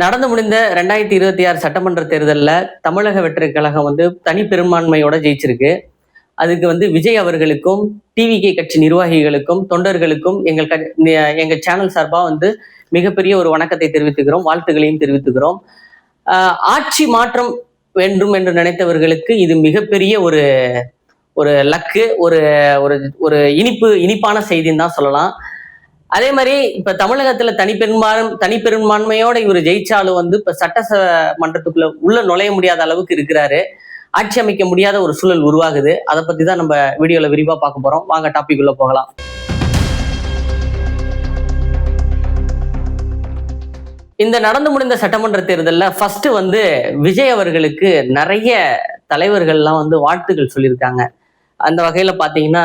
நடந்து முடிந்த 2026 சட்டமன்ற தேர்தல்ல தமிழக வெற்றி கழகம் தனி பெரும்பான்மையோட ஜெயிச்சிருக்கு. அதுக்கு விஜய் அவர்களுக்கும், டிவிகே கட்சி நிர்வாகிகளுக்கும், தொண்டர்களுக்கும் எங்க சேனல் சார்பா மிகப்பெரிய ஒரு வணக்கத்தை தெரிவித்துக்கிறோம், வாழ்த்துக்களையும் தெரிவித்துக்கிறோம். ஆட்சி மாற்றம் வேண்டும் என்று நினைத்தவர்களுக்கு இது மிகப்பெரிய ஒரு ஒரு லக்கு, ஒரு ஒரு இனிப்பான செய்தின்னு தான் சொல்லலாம். அதே மாதிரி இப்ப தமிழகத்துல தனிப்பெரும்பான்மையோட இவர் ஜெயிச்சாலும் இப்ப சட்டமன்றத்துக்குள்ள உள்ள நுழைய முடியாத அளவுக்கு இருக்கிறாரு. ஆட்சி அமைக்க முடியாத ஒரு சூழல் உருவாகுது. அதை பத்தி தான் நம்ம வீடியோல விரிவா பார்க்க போறோம். வாங்க டாபிக் உள்ள போகலாம். இந்த நடந்து முடிந்த சட்டமன்ற தேர்தல்ல ஃபர்ஸ்ட் விஜய் அவர்களுக்கு நிறைய தலைவர்கள்லாம் வாழ்த்துக்கள் சொல்லியிருக்காங்க. அந்த வகையில பாத்தீங்கன்னா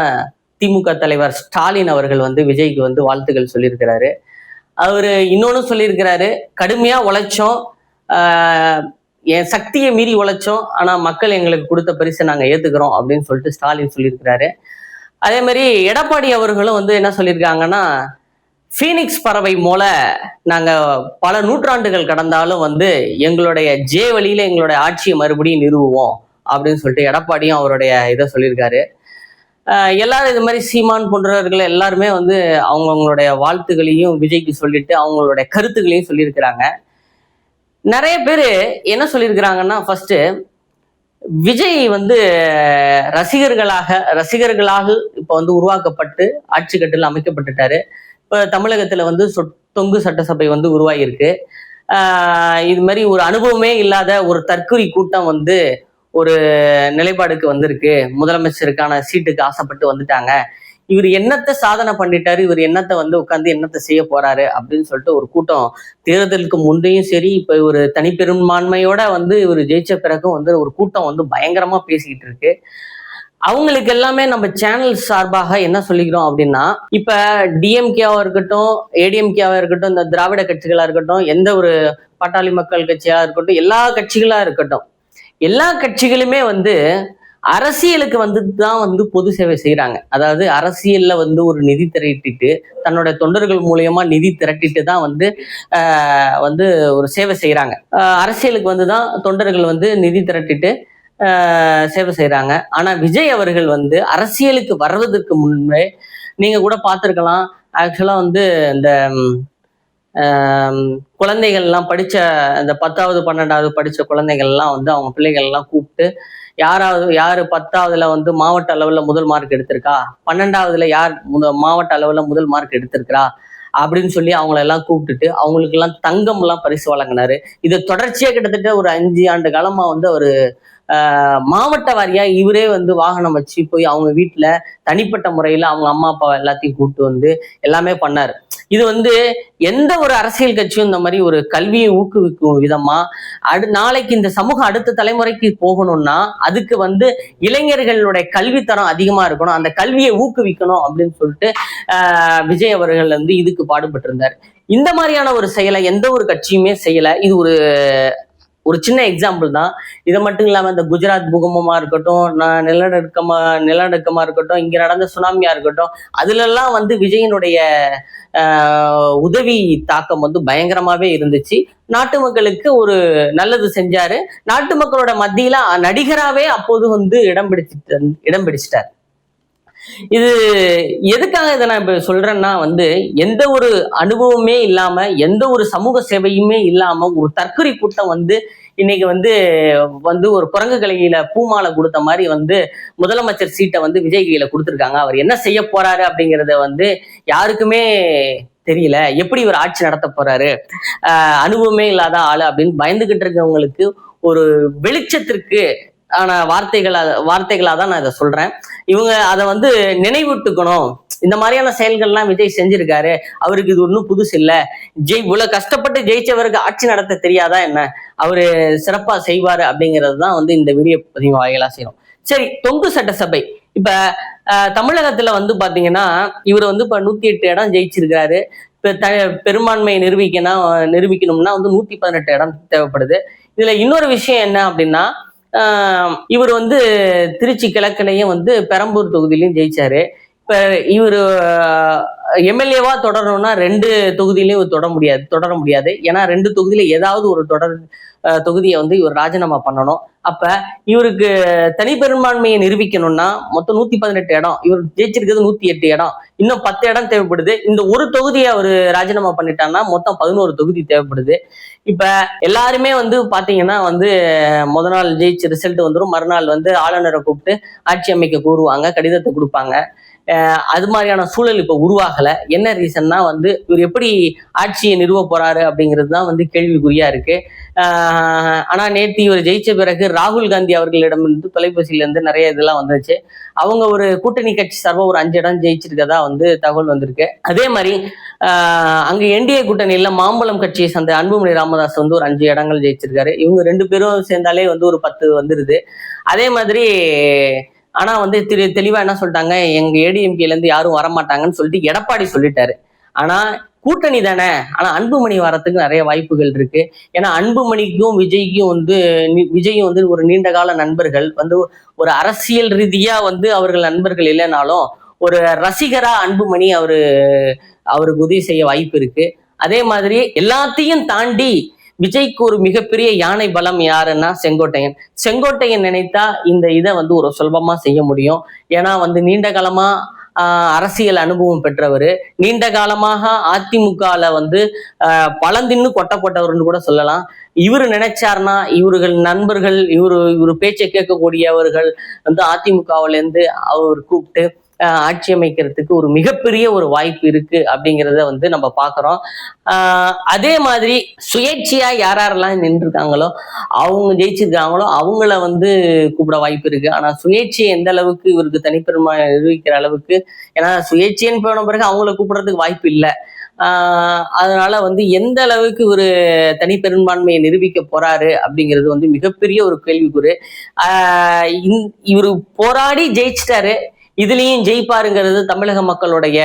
திமுக தலைவர் ஸ்டாலின் அவர்கள் விஜய்க்கு வாழ்த்துக்கள் சொல்லியிருக்கிறாரு. அவரு இன்னொன்னு சொல்லியிருக்கிறாரு, கடுமையா உழைச்சோம், என் சக்தியை மீறி உழைச்சோம், ஆனா மக்கள் எங்களுக்கு கொடுத்த பரிசை நாங்க ஏத்துக்கிறோம் அப்படின்னு சொல்லிட்டு ஸ்டாலின் சொல்லியிருக்கிறாரு. அதே மாதிரி எடப்பாடி அவர்களும் என்ன சொல்லியிருக்காங்கன்னா, ஃபீனிக்ஸ் பறவை போல நாங்க பல நூற்றாண்டுகள் கடந்தாலும் எங்களுடைய வழியில எங்களுடைய ஆட்சியை மறுபடியும் நிறுவுவோம் அப்படின்னு சொல்லிட்டு எடப்பாடியும் அவருடைய இதை சொல்லியிருக்காரு. எல்லாரும் இது மாதிரி சீமான் போன்றவர்கள் எல்லாருமே அவங்களுடைய வாழ்த்துக்களையும் விஜய்க்கு சொல்லிட்டு அவங்களுடைய கருத்துக்களையும் சொல்லியிருக்கிறாங்க. நிறைய பேர் என்ன சொல்லியிருக்கிறாங்கன்னா, ஃபர்ஸ்ட் விஜய் ரசிகர்களாக இப்ப உருவாக்கப்பட்டு ஆட்சி கட்டில் அமைக்கப்பட்டுட்டாரு. இப்ப தமிழகத்துல தொங்கு சட்டசபை உருவாகியிருக்கு. இது மாதிரி ஒரு அனுபவமே இல்லாத ஒரு தற்குறி கூட்டம் ஒரு நிலைப்பாடுக்கு வந்திருக்கு. முதலமைச்சருக்கான சீட்டுக்கு ஆசைப்பட்டு வந்துட்டாங்க. இவர் என்னத்தை சாதனை பண்ணிட்டாரு, இவர் என்னத்தை உட்காந்து என்னத்தை செய்ய போறாரு அப்படின்னு சொல்லிட்டு ஒரு கூட்டம் தேர்தலுக்கு முந்தையும் சரி, இப்ப ஒரு தனிப்பெரும்பான்மையோட இவர் ஜெயிச்ச பிறகும் ஒரு கூட்டம் பயங்கரமா பேசிக்கிட்டு இருக்கு. அவங்களுக்கு எல்லாமே நம்ம சேனல் சார்பாக என்ன சொல்லிக்கிறோம் அப்படின்னா, இப்ப டிஎம்கேவா இருக்கட்டும், ஏடிஎம்கேவா இருக்கட்டும், இந்த திராவிட கட்சிகளா இருக்கட்டும், எந்த ஒரு பாட்டாளி மக்கள் கட்சியா இருக்கட்டும், எல்லா கட்சிகளா இருக்கட்டும், எல்லா கட்சிகளுமே அரசியலுக்கு தான் பொது சேவை செய்யறாங்க. அதாவது அரசியல்ல ஒரு நிதி திரட்டிட்டு, தன்னோட தொண்டர்கள் மூலியமா நிதி திரட்டிட்டு தான் ஒரு சேவை செய்யறாங்க. அரசியலுக்கு தான் தொண்டர்கள் நிதி திரட்டிட்டு சேவை செய்யறாங்க. ஆனா விஜய் அவர்கள் அரசியலுக்கு வர்றதுக்கு முன்பே நீங்க கூட பார்த்திருக்கலாம். ஆக்சுவலா இந்த குழந்தைகள்லாம் படிச்ச இந்த 10வது 12வது படிச்ச குழந்தைகள்லாம் அவங்க பிள்ளைகள்லாம் கூப்பிட்டு, யாரு 10வதுல மாவட்ட அளவுல முதல் மார்க் எடுத்திருக்கா, 12வதுல யார் மாவட்ட அளவுல முதல் மார்க் எடுத்திருக்கிறா அப்படின்னு சொல்லி அவங்களெல்லாம் கூப்பிட்டுட்டு அவங்களுக்கு எல்லாம் தங்கம் எல்லாம் பரிசு வழங்கினாரு. இது தொடர்ச்சியா கிட்டத்தட்ட ஒரு 5 ஆண்டு காலமா அவரு மாவட்ட வாரியா இவரே வாகனம் வச்சு போய் அவங்க வீட்டுல தனிப்பட்ட முறையில அவங்க அம்மா அப்பா எல்லாத்தையும் கூப்பிட்டு எல்லாமே பண்ணாரு. இது எந்த ஒரு அரசியல் கட்சியும் இந்த மாதிரி ஒரு கல்வியை ஊக்குவிக்கும் விதமா நாளைக்கு இந்த சமூகம் அடுத்த தலைமுறைக்கு போகணும்னா அதுக்கு இளைஞர்களுடைய கல்வித்தரம் அதிகமா இருக்கணும், அந்த கல்வியை ஊக்குவிக்கணும் அப்படின்னு சொல்லிட்டு விஜய் அவர்கள் இதுக்கு பாடுபட்டு இருந்தார். இந்த மாதிரியான ஒரு செயலை எந்த ஒரு கட்சியுமே செய்யல. இது ஒரு சின்ன எக்ஸாம்பிள் தான். இதை மட்டும் இல்லாம இந்த குஜராத் பூகம்பமா இருக்கட்டும், நிலநடுக்கமா இருக்கட்டும், இங்க நடந்த சுனாமியா இருக்கட்டும், அதுல எல்லாம் விஜயனுடைய உதவி தாக்கம் பயங்கரமாவே இருந்துச்சு. நாட்டு மக்களுக்கு ஒரு நல்லது செஞ்சாரு. நாட்டு மக்களோட மத்தியில நடிகராவே அப்போது இடம் பிடிச்சிட்டார். இது எதுக்காக இதை நான் இப்ப சொல்றேன்னா, எந்த ஒரு அனுபவமே இல்லாம, எந்த ஒரு சமூக சேவையுமே இல்லாம ஒரு தற்கொலை கூட்டம் இன்னைக்கு ஒரு குரங்கு கலையில பூமாலை கொடுத்த மாதிரி முதலமைச்சர் சீட்டை விஜய் கையில கொடுத்துருக்காங்க. அவர் என்ன செய்ய போறாரு அப்படிங்கிறத யாருக்குமே தெரியல. எப்படி இவர் ஆட்சி நடத்த போறாரு, அனுபவமே இல்லாத ஆளு அப்படின்னு பயந்துகிட்டு இருக்கவங்களுக்கு ஒரு வெளிச்சத்திற்கு ஆன வார்த்தைகளா தான் நான் இதை சொல்றேன். இவங்க அதை நினைவூட்டுக்கணும். இந்த மாதிரியான செயல்கள்லாம் விஜய் செஞ்சிருக்காரு, அவருக்கு இது ஒன்றும் புதுசு இல்லை. இவ்வளவு கஷ்டப்பட்டு ஜெயிச்சவருக்கு ஆட்சி நடத்த தெரியாதா என்ன, அவரு சிறப்பா செய்வாரு அப்படிங்கிறது தான் இந்த வீடியோ பதிவு வாயிலா செய்யணும். சரி, தொங்கு சட்டசபை இப்ப தமிழகத்துல பாத்தீங்கன்னா இவர் இப்ப 108 இடம் ஜெயிச்சிருக்காரு. இப்ப பெரும்பான்மையை நிரூபிக்கணும்னா 118 இடம் தேவைப்படுது. இதுல இன்னொரு விஷயம் என்ன அப்படின்னா, இவர் திருச்சி கிழக்குலையும் பெரம்பூர் தொகுதியிலையும் ஜெயிச்சாரு. இப்ப இவரு எம்எல்ஏவா தொடரணும்னா 2 தொகுதியிலையும் தொடர முடியாது. ஏன்னா 2 தொகுதியில ஏதாவது ஒரு தொகுதியை வந்து இவர் ராஜினாமா பண்ணணும். அப்ப இவருக்கு தனிப்பெரும்பான்மையை நிரூபிக்கணும்னா மொத்தம் 118 இடம், இவர் ஜெயிச்சிருக்கிறது 108 இடம், இன்னும் 10 இடம் தேவைப்படுது. இந்த ஒரு தொகுதியை அவரு ராஜினாமா பண்ணிட்டான்னா மொத்தம் 11 தொகுதி தேவைப்படுது. இப்ப எல்லாருமே வந்து பாத்தீங்கன்னா வந்து முத நாள் ஜெயிச்சு ரிசல்ட் வந்துடும், மறுநாள் வந்து ஆளுநரை கூப்பிட்டு ஆட்சி அமைக்க கூறுவாங்க, கடிதத்தை கொடுப்பாங்க. அது மாதிரியான சூழல் இப்ப உருவாகல. என்ன ரீசன்னா வந்து இவர் எப்படி ஆட்சியை நிறுவ போறாரு அப்படிங்கிறது தான் வந்து கேள்விக்குறியா இருக்கு. ஆனா நேற்று இவர் ஜெயிச்ச பிறகு ராகுல் காந்தி அவர்களிடமிருந்து தொலைபேசியில இருந்து நிறைய இதெல்லாம் வந்துச்சு. அவங்க ஒரு கூட்டணி கட்சி சார்பா ஒரு 5 இடம் ஜெயிச்சிருக்கதா வந்து தகவல் வந்திருக்கு. அதே மாதிரி அங்க என்டிஏ கூட்டணியில மாம்பழம் கட்சியை சேர்ந்த அன்புமணி ராமதாஸ் வந்து ஒரு 5 இடங்கள் ஜெயிச்சிருக்காரு. இவங்க 2 பேரும் சேர்ந்தாலே வந்து ஒரு 10 வந்துருது. அதே மாதிரி ஆனா வந்து தெளிவா என்ன சொல்லிட்டாங்க, எங்க ஏடிஎம்கேல இருந்து யாரும் வரமாட்டாங்கன்னு சொல்லிட்டு எடப்பாடி சொல்லிட்டாரு. ஆனா கூட்டணி தானே, ஆனா அன்புமணி வரத்துக்கு நிறைய வாய்ப்புகள் இருக்கு. ஏன்னா அன்புமணிக்கும் விஜயும் வந்து ஒரு நீண்ட கால நண்பர்கள், வந்து ஒரு அரசியல் ரீதியா வந்து அவர்கள் நண்பர்கள் இல்லைனாலும் ஒரு ரசிகரா அன்புமணி அவருக்கு உதவி செய்ய வாய்ப்பு இருக்கு. அதே மாதிரி எல்லாத்தையும் தாண்டி விஜய்க்கு ஒரு மிகப்பெரிய யானை பலம் யாருன்னா செங்கோட்டையன் நினைத்தா இந்த இதை வந்து ஒரு சுலபமா செய்ய முடியும். ஏன்னா வந்து நீண்ட காலமா அரசியல் அனுபவம் பெற்றவர், நீண்ட காலமாக அதிமுகல வந்து பழந்தின்னு கொட்டை போட்டவர்னு கூட சொல்லலாம். இவரு நினைச்சார்னா இவர்கள் நண்பர்கள் இவரு பேச்சை கேட்கக்கூடியவர்கள் வந்து அதிமுகவுல இருந்து அவர் கூப்பிட்டு ஆட்சி அமைக்கிறதுக்கு ஒரு மிகப்பெரிய ஒரு வாய்ப்பு இருக்கு அப்படிங்கிறத வந்து நம்ம பாக்குறோம். அதே மாதிரி சுயேட்சையா யாரெல்லாம் நின்றுருக்காங்களோ, அவங்க ஜெயிச்சிருக்காங்களோ அவங்கள வந்து கூப்பிட வாய்ப்பு இருக்கு. ஆனா சுயேட்சையை எந்த அளவுக்கு இவருக்கு தனிப்பெருமை நிரூபிக்கிற அளவுக்கு, ஏன்னா சுயேட்சைன்னு போன பிறகு அவங்கள கூப்பிடுறதுக்கு வாய்ப்பு இல்லை. அதனால வந்து எந்த அளவுக்கு ஒரு தனிப்பெரும்பான்மையை நிரூபிக்க போறாரு அப்படிங்கிறது வந்து மிகப்பெரிய ஒரு கேள்விக்குறி. இவரு போராடி ஜெயிச்சிட்டாரு, இதுலயும் ஜெயிப்பாருங்கிறது தமிழக மக்களுடைய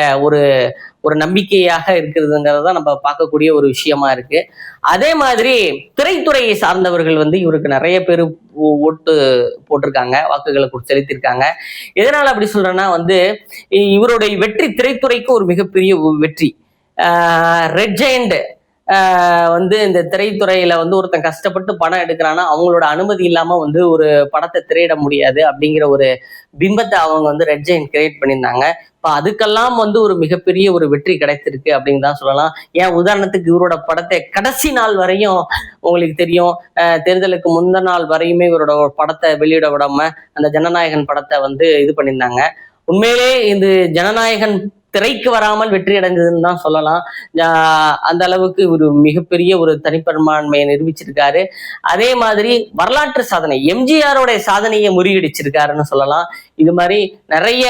ஒரு நம்பிக்கையாக இருக்கிறதுங்கிறத நம்ம பார்க்கக்கூடிய ஒரு விஷயமா இருக்கு. அதே மாதிரி திரைத்துறையை சார்ந்தவர்கள் வந்து இவருக்கு நிறைய பேர் ஓட்டு போட்டிருக்காங்க, வாக்குகளை செலுத்திருக்காங்க. எதனால அப்படி சொல்றேன்னா வந்து இவருடைய வெற்றி திரைத்துறைக்கு ஒரு மிகப்பெரிய வெற்றி. ரெட் ஜெயண்ட் வந்து இந்த திரைத்துறையில வந்து ஒருத்தன் கஷ்டப்பட்டு படம் எடுக்கிறான்னா அவங்களோட அனுமதி இல்லாம வந்து ஒரு படத்தை திரையிட முடியாது அப்படிங்கிற ஒரு பிம்பத்தை அவங்க வந்து ரெட் ஜெயண்ட் கிரியேட் பண்ணியிருந்தாங்க. இப்போ அதுக்கெல்லாம் வந்து ஒரு மிகப்பெரிய ஒரு வெற்றி கிடைத்திருக்கு அப்படின்னு தான் சொல்லலாம். ஏன் உதாரணத்துக்கு இவரோட படத்தை கடைசி நாள் வரையும் உங்களுக்கு தெரியும், தேர்தலுக்கு முந்த நாள் வரையுமே இவரோட படத்தை வெளியிட விடாம அந்த ஜனநாயகன் படத்தை வந்து இது பண்ணியிருந்தாங்க. உண்மையிலே இந்த ஜனநாயகன் திரைக்கு வராமல் வெற்றி அடைந்ததுன்னு தான் சொல்லலாம். அந்த அளவுக்கு ஒரு மிகப்பெரிய ஒரு தனிப்பெரும்பான்மையை நிரூபிச்சிருக்காரு. அதே மாதிரி வரலாற்று சாதனை, எம்ஜிஆரோட சாதனையை முறியடிச்சிருக்காருன்னு சொல்லலாம். இது மாதிரி நிறைய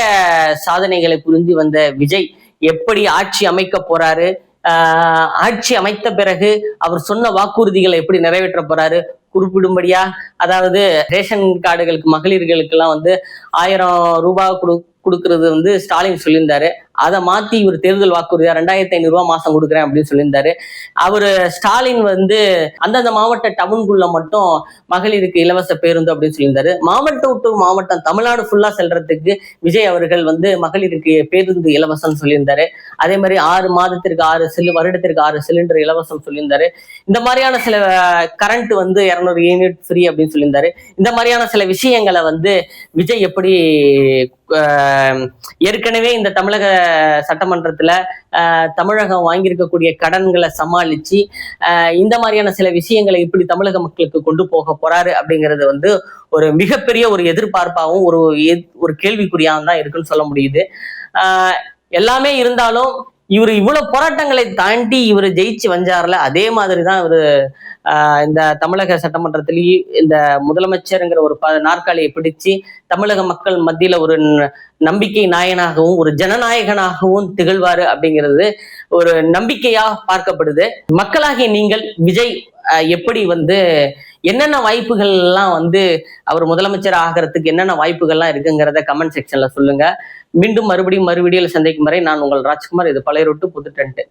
சாதனைகளை புரிஞ்சு வந்த விஜய் எப்படி ஆட்சி அமைக்க போறாரு, ஆட்சி அமைத்த பிறகு அவர் சொன்ன வாக்குறுதிகளை எப்படி நிறைவேற்ற போறாரு, குறிப்பிடும்படியா அதாவது ரேஷன் கார்டுகளுக்கு மகளிர்களுக்கு எல்லாம் வந்து 1000 ரூபாய் கொடுக்கறது வந்து ஸ்டாலின் சொல்லியிருந்தாரு. அதை மாத்தி இவர் தேர்தல் வாக்குறுதியா 2500 ரூபாய் மாசம் கொடுக்குறேன் அப்படின்னு சொல்லியிருந்தாரு. அவரு ஸ்டாலின் வந்து அந்தந்த மாவட்ட டவுனுக்குள்ள மட்டும் மகளிருக்கு இலவச பேருந்து அப்படின்னு சொல்லியிருந்தாரு. மாவட்டம் விட்டு மாவட்டம் தமிழ்நாடு ஃபுல்லா செல்றதுக்கு விஜய் அவர்கள் வந்து மகளிருக்கு பேருந்து இலவசம் சொல்லியிருந்தாரு. அதே மாதிரி 6 மாதத்திற்கு 6 வருடத்திற்கு 6 சிலிண்டர் இலவசம் சொல்லியிருந்தாரு. இந்த மாதிரியான சில கரண்ட் வந்து 200 யூனிட் ஃப்ரீ அப்படின்னு சொல்லியிருந்தாரு. இந்த மாதிரியான சில விஷயங்களை வந்து விஜய் எப்படி ஏற்கனவே இந்த தமிழக சட்டமன்றத்துல தமிழகம் வாங்கியிருக்கக்கூடிய கடன்களை சமாளிச்சு இந்த மாதிரியான சில விஷயங்களை இப்படி தமிழக மக்களுக்கு கொண்டு போக போறாரு அப்படிங்கிறது வந்து ஒரு மிகப்பெரிய ஒரு எதிர்பார்ப்பாகவும் ஒரு கேள்விக்குறியாகவும் தான் இருக்குன்னு சொல்ல முடியுது. எல்லாமே இருந்தாலும் இவர் இவ்வளவு போராட்டங்களை தாண்டி இவர் ஜெயிச்சு வந்தார்ல, அதே மாதிரிதான் இவர் இந்த தமிழக சட்டமன்றத்திலேயே இந்த முதலமைச்சருங்கிற ஒரு நாற்காலியை பிடிச்சு தமிழக மக்கள் மத்தியில ஒரு நம்பிக்கை நாயனாகவும் ஒரு ஜனநாயகனாகவும் திகழ்வாரு அப்படிங்கிறது ஒரு நம்பிக்கையா பார்க்கப்படுது. மக்களாகிய நீங்கள் விஜய் எப்படி வந்து என்னென்ன வாய்ப்புகள் எல்லாம் வந்து அவர் முதலமைச்சர் ஆகிறதுக்கு என்னென்ன வாய்ப்புகள்லாம் இருக்குங்கிறத கமெண்ட் செக்ஷன்ல சொல்லுங்க. மீண்டும் மறுபடியும் மறுவீடியோல சந்திக்கும் வரை நான் உங்கள் ராஜ்குமார். இது பழைய ரோட்டு புது டென்ட்.